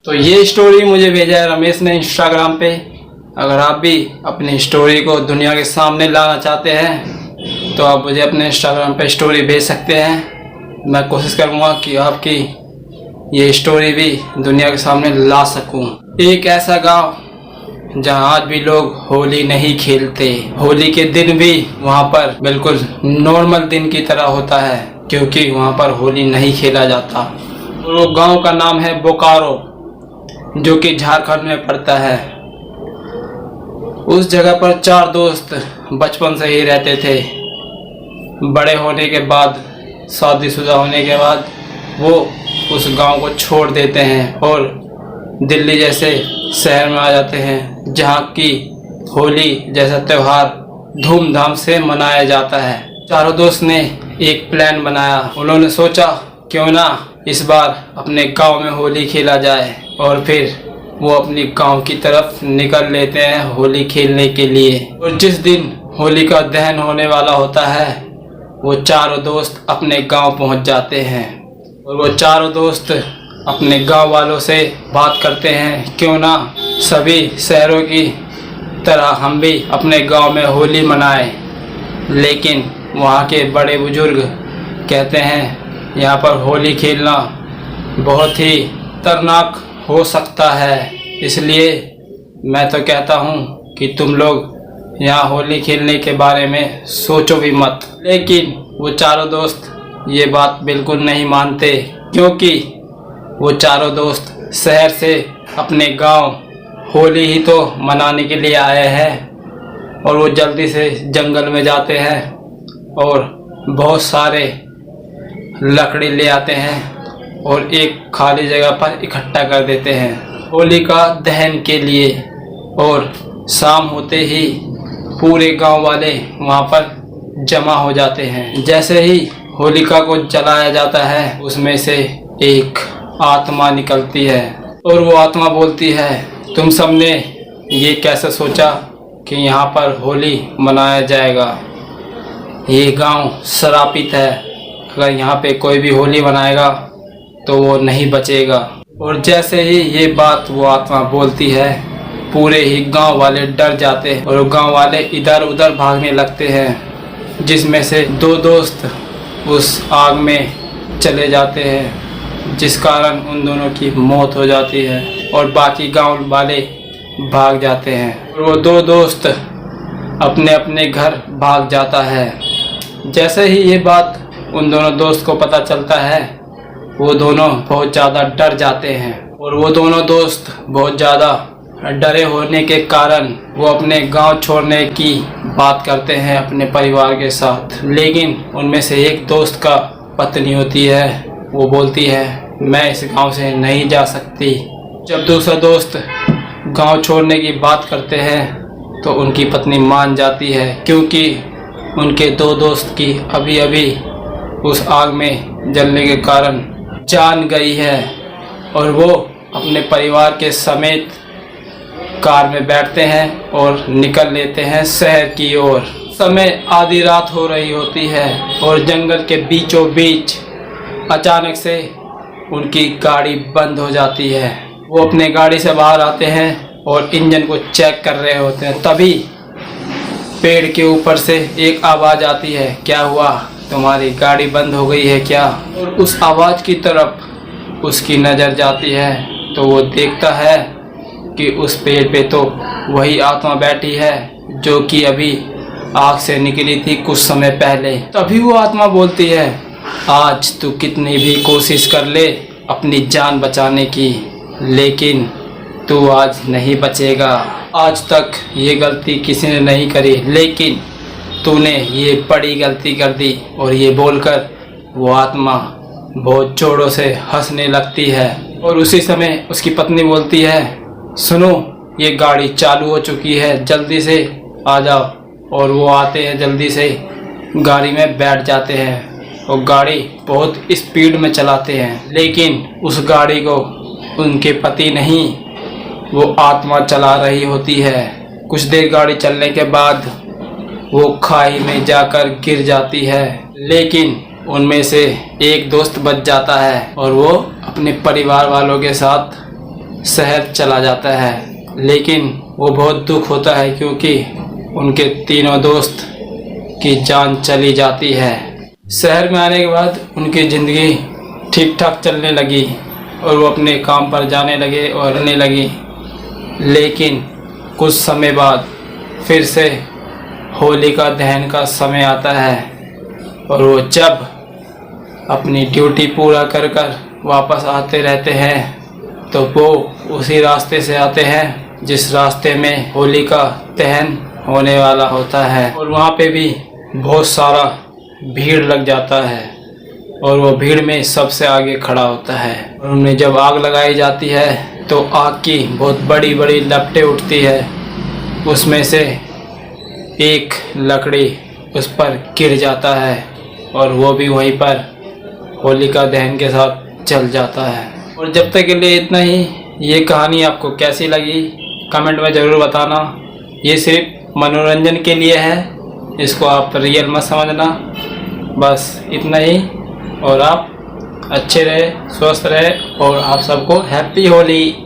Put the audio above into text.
तो ये स्टोरी मुझे भेजा है रमेश ने इंस्टाग्राम पे। अगर आप भी अपनी स्टोरी को दुनिया के सामने लाना चाहते हैं तो आप मुझे अपने इंस्टाग्राम पे स्टोरी भेज सकते हैं। मैं कोशिश करूँगा कि आपकी ये स्टोरी भी दुनिया के सामने ला सकूँ। एक ऐसा गांव जहां आज भी लोग होली नहीं खेलते। होली के दिन भी वहां पर बिल्कुल नॉर्मल दिन की तरह होता है, क्योंकि वहां पर होली नहीं खेला जाता। वो गांव का नाम है बोकारो, जो कि झारखंड में पड़ता है। उस जगह पर 4 दोस्त बचपन से ही रहते थे। बड़े होने के बाद, शादीशुदा होने के बाद वो उस गांव को छोड़ देते हैं और दिल्ली जैसे शहर में आ जाते हैं, जहां की होली जैसा त्यौहार धूमधाम से मनाया जाता है। चारों दोस्त ने एक प्लान बनाया। उन्होंने सोचा क्यों ना इस बार अपने गांव में होली खेला जाए, और फिर वो अपनी गांव की तरफ निकल लेते हैं होली खेलने के लिए। और जिस दिन होली का दहन होने वाला होता है, वो चारों दोस्त अपने गांव पहुंच जाते हैं और वो चारों दोस्त अपने गांव वालों से बात करते हैं क्यों ना सभी शहरों की तरह हम भी अपने गांव में होली मनाएं। लेकिन वहाँ के बड़े बुजुर्ग कहते हैं यहाँ पर होली खेलना बहुत ही खतरनाक हो सकता है, इसलिए मैं तो कहता हूँ कि तुम लोग यहाँ होली खेलने के बारे में सोचो भी मत। लेकिन वो चारों दोस्त ये बात बिल्कुल नहीं मानते, क्योंकि वो चारों दोस्त शहर से अपने गांव होली ही तो मनाने के लिए आए हैं। और वो जल्दी से जंगल में जाते हैं और बहुत सारे लकड़ी ले आते हैं और एक खाली जगह पर इकट्ठा कर देते हैं होली का दहन के लिए। और शाम होते ही पूरे गांव वाले वहां पर जमा हो जाते हैं। जैसे ही होलिका को जलाया जाता है, उसमें से एक आत्मा निकलती है और वो आत्मा बोलती है, तुम सबने ये कैसे सोचा कि यहाँ पर होली मनाया जाएगा? ये गांव श्रापित है, अगर यहाँ पे कोई भी होली मनाएगा तो वो नहीं बचेगा। और जैसे ही ये बात वो आत्मा बोलती है, पूरे ही गांव वाले डर जाते हैं और गांव वाले इधर उधर भागने लगते हैं, जिसमें से 2 दोस्त उस आग में चले जाते हैं, जिस कारण उन दोनों की मौत हो जाती है और बाकी गांव वाले भाग जाते हैं। और वो 2 दोस्त अपने अपने घर भाग जाता है। जैसे ही ये बात उन दोनों दोस्त को पता चलता है, वो दोनों बहुत ज़्यादा डर जाते हैं और वो दोनों दोस्त बहुत ज़्यादा डरे होने के कारण वो अपने गांव छोड़ने की बात करते हैं अपने परिवार के साथ। लेकिन उनमें से एक दोस्त का पत्नी होती है, वो बोलती है मैं इस गांव से नहीं जा सकती। जब दूसरा दोस्त गांव छोड़ने की बात करते हैं तो उनकी पत्नी मान जाती है, क्योंकि उनके 2 दोस्त की अभी अभी उस आग में जलने के कारण जान गई है। और वो अपने परिवार के समेत कार में बैठते हैं और निकल लेते हैं शहर की ओर। समय आधी रात हो रही होती है और जंगल के बीचों बीच अचानक से उनकी गाड़ी बंद हो जाती है। वो अपने गाड़ी से बाहर आते हैं और इंजन को चेक कर रहे होते हैं। तभी पेड़ के ऊपर से एक आवाज़ आती है, क्या हुआ, तुम्हारी गाड़ी बंद हो गई है क्या? और उस आवाज़ की तरफ उसकी नज़र जाती है तो वो देखता है कि उस पेड़ पे तो वही आत्मा बैठी है जो कि अभी आग से निकली थी कुछ समय पहले। तभी वो आत्मा बोलती है, आज तू कितनी भी कोशिश कर ले अपनी जान बचाने की, लेकिन तू आज नहीं बचेगा। आज तक ये गलती किसी ने नहीं करी, लेकिन तूने ये बड़ी गलती कर दी। और ये बोलकर वो आत्मा बहुत जोरों से हंसने लगती है। और उसी समय उसकी पत्नी बोलती है, सुनो, ये गाड़ी चालू हो चुकी है, जल्दी से आ जाओ। और वो आते हैं, जल्दी से गाड़ी में बैठ जाते हैं और गाड़ी बहुत स्पीड में चलाते हैं। लेकिन उस गाड़ी को उनके पति नहीं, वो आत्मा चला रही होती है। कुछ देर गाड़ी चलने के बाद वो खाई में जाकर गिर जाती है, लेकिन उनमें से एक दोस्त बच जाता है और वो अपने परिवार वालों के साथ शहर चला जाता है। लेकिन वो बहुत दुख होता है क्योंकि उनके तीनों दोस्त की जान चली जाती है। शहर में आने के बाद उनकी ज़िंदगी ठीक ठाक चलने लगी और वो अपने काम पर जाने लगे और रहने लगी। लेकिन कुछ समय बाद फिर से होलिका दहन का समय आता है और वो जब अपनी ड्यूटी पूरा कर वापस आते रहते हैं तो वो उसी रास्ते से आते हैं जिस रास्ते में होलिका दहन होने वाला होता है। और वहाँ पे भी बहुत सारा भीड़ लग जाता है और वो भीड़ में सबसे आगे खड़ा होता है। और उन्हें जब आग लगाई जाती है तो आग की बहुत बड़ी बड़ी लपटें उठती है। उसमें से एक लकड़ी उस पर गिर जाता है और वो भी वहीं पर होलिका दहन के साथ जल जाता है। और जब तक के लिए इतना ही। ये कहानी आपको कैसी लगी कमेंट में ज़रूर बताना। ये सिर्फ मनोरंजन के लिए है, इसको आप रियल मत समझना। बस इतना ही। और आप अच्छे रहे, स्वस्थ रहे और आप सबको हैप्पी होली।